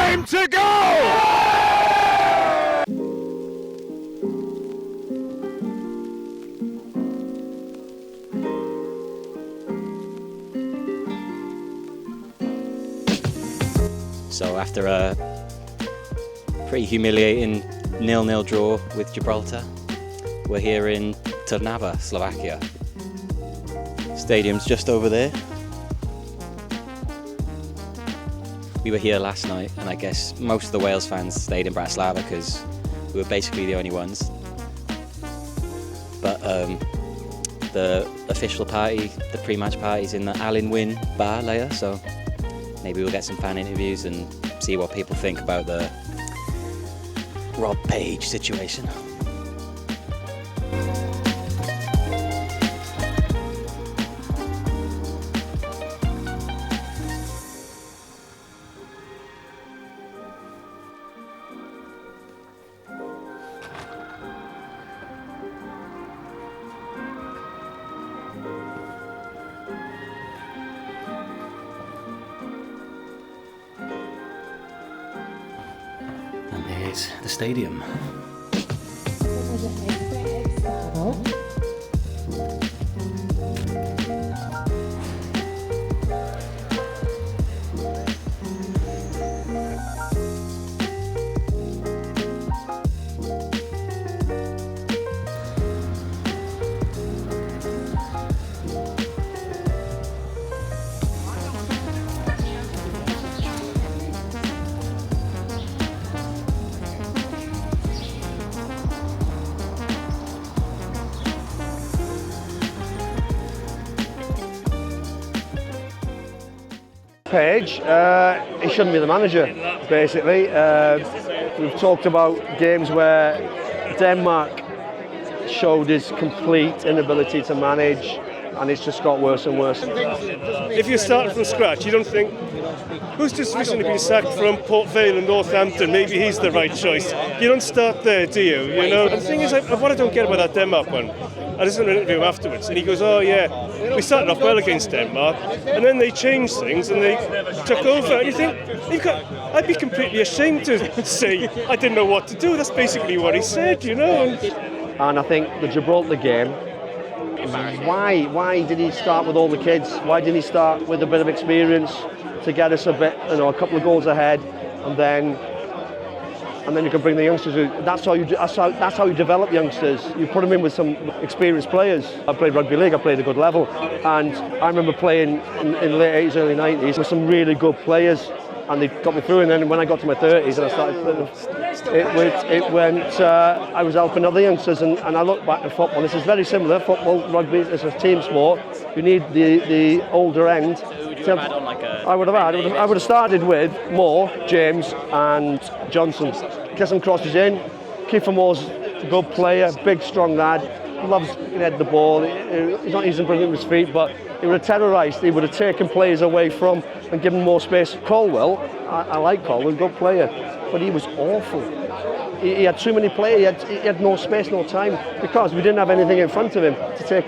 time to go! So after a pretty humiliating 0-0 draw with Gibraltar, we're here in Trnava, Slovakia. Stadium's just over there. We were here last night, and I guess most of the Wales fans stayed in Bratislava because we were basically the only ones. But the official party, the pre-match party's in the Alun Wyn bar later, so maybe we'll get some fan interviews and see what people think about the Rob Page situation. And here's the stadium. Page, he shouldn't be the manager, basically. We've talked about games where Denmark showed his complete inability to manage, and it's just got worse and worse. If you start from scratch, you don't think, who's just recently been sacked from Port Vale and Northampton, maybe he's the right choice. You don't start there, do you? You know, the thing is, what I don't get about that Denmark one, I listened to an interview afterwards, and he goes, oh yeah, we started off well against Denmark, and then they changed things and they took over. And you think, I'd be completely ashamed to say I didn't know what to do. That's basically what he said, you know. And I think the Gibraltar game, why did he start with all the kids? Why didn't he start with a bit of experience to get us a couple of goals ahead, and then you can bring the youngsters in. That's how you develop youngsters. You put them in with some experienced players. I played rugby league, I played a good level, and I remember playing in the late 80s, early 90s with some really good players, and they got me through. And then when I got to my 30s and I started playing, I was helping other youngsters, and I look back at football. This is very similar. Football, rugby, it's a team sport. You need the older end. I would have started with Moore, James and Johnson. Get some crosses in. Kiefer Moore's a good player, big, strong lad. Loves to head the ball. He's not using brilliant with his feet, but he would have terrorised. He would have taken players away from and given more space. Colwell, I like Colwell, good player, but he was awful. He had too many players. He had no space, no time, because we didn't have anything in front of him to take.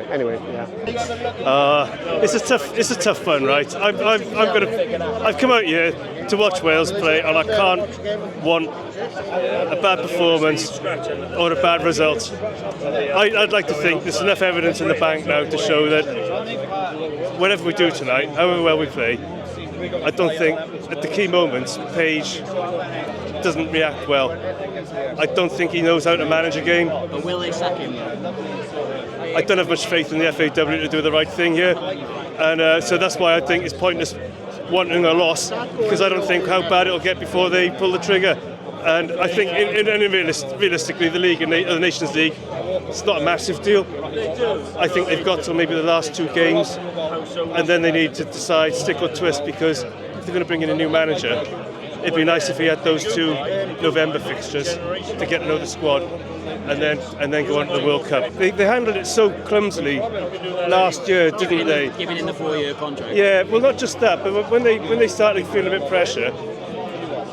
Anyway, yeah. It's a tough one, right? I've come out here to watch Wales play, and I can't want a bad performance or a bad result. I'd like to think there's enough evidence in the bank now to show that whatever we do tonight, however well we play, I don't think at the key moments Page doesn't react well. I don't think he knows how to manage a game. But will they sack him? I don't have much faith in the FAW to do the right thing here, and so that's why I think it's pointless wanting a loss, because I don't think how bad it'll get before they pull the trigger. And I think realistically, the league and the Nations League, it's not a massive deal. I think they've got till maybe the last two games, and then they need to decide stick or twist, because if they're going to bring in a new manager, it'd be nice if he had those two November fixtures to get to know the squad, and then go on to the World Cup. They handled it so clumsily last year, didn't they? Giving in the 4-year contract. Yeah, well, not just that, but when they started feeling a bit pressure,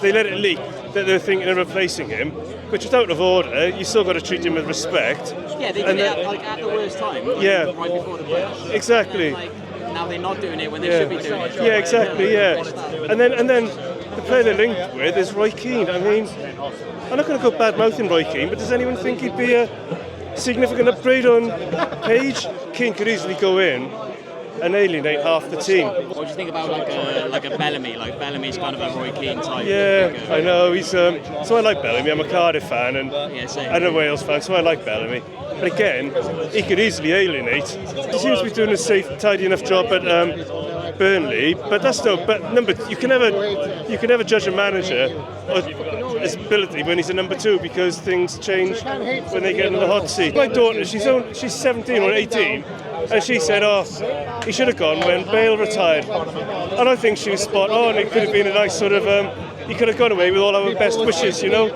they let it leak that they were thinking of replacing him, which is out of order. You still got to treat him with respect. Yeah, they did it at the worst time. Yeah, right before the playoffs. Exactly. Now they're not doing it when they should be doing it. Yeah, exactly. Yeah, and then the player they're linked with is Roy Keane. I mean, I'm not going to go bad-mouthing Roy Keane, but does anyone think he'd be a significant upgrade on Page? Keane could easily go in and alienate half the team. What do you think about like a Bellamy? Like Bellamy's kind of a Roy Keane type. Yeah, I know. He's so I like Bellamy. I'm a Cardiff fan and a Wales fan, so I like Bellamy. But again, he could easily alienate. He seems to be doing a safe, tidy enough job at Burnley, but that's no. But you can never judge a manager or his ability when he's a number 2 because things change when they get in the hot seat. My daughter, she's 17 or 18, and she said, "Oh, he should have gone when Bale retired," and I think she was spot on. It could have been a nice sort of. He could have gone away with all our best wishes, you know.